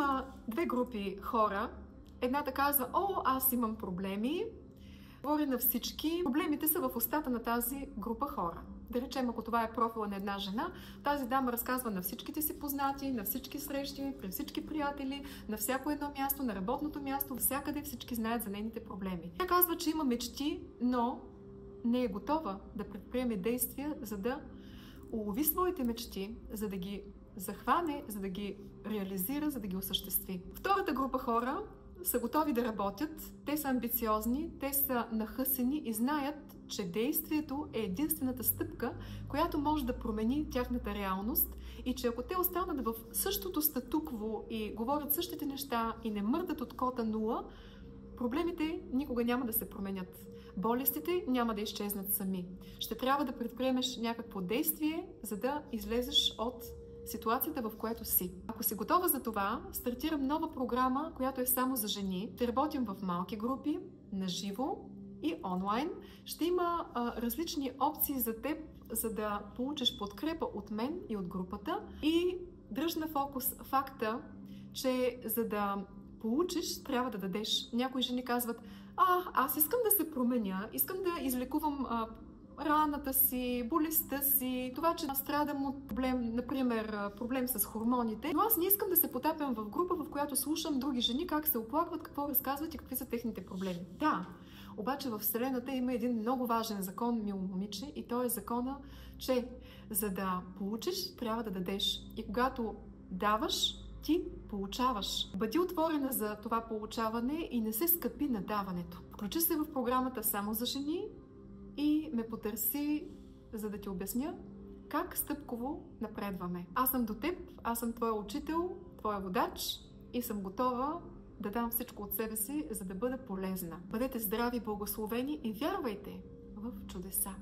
има две групи хора. Едната казва: о, аз имам проблеми. Говори на всички. Проблемите са в устата на тази група хора. Да речем, ако това е профила на една жена, тази дама разказва на всичките си познати, на всички срещи, при всички приятели, на всяко едно място, на работното място, всякъде всички знаят за нейните проблеми. Тя казва, че има мечти, но не е готова да предприеме действия, за да улови своите мечти, за да ги захване, за да ги реализира, за да ги осъществи. Втората група хора са готови да работят, те са амбициозни, те са нахъсени и знаят, че действието е единствената стъпка, която може да промени тяхната реалност и че ако те останат в същото статукво и говорят същите неща и не мърдат от кота 0, проблемите никога няма да се променят. Болестите няма да изчезнат сами. Ще трябва да предприемеш някакво действие, за да излезеш от ситуацията, в която си. Ако си готова за това, стартирам нова програма, която е само за жени. Ще работим в малки групи, на живо и онлайн. Ще има различни опции за теб, за да получиш подкрепа от мен и от групата. И дръж на фокус факта, че за да получиш, трябва да дадеш. Някои жени казват: аз искам да се променя, искам да излекувам раната си, болестта си, това, че страдам от проблем, например, проблем с хормоните. Но аз не искам да се потапям в група, в която слушам други жени как се оплакват, какво разказват и какви са техните проблеми. Да, обаче в Вселената има един много важен закон, мило момиче, и то е закона, че за да получиш, трябва да дадеш. И когато даваш, ти получаваш. Бъди отворена за това получаване и не се скъпи на даването. Включи се в програмата само за жени и ме потърси, за да ти обясня как стъпково напредваме. Аз съм до теб, аз съм твоя учител, твоя водач и съм готова да дам всичко от себе си, за да бъда полезна. Бъдете здрави, благословени и вярвайте в чудеса!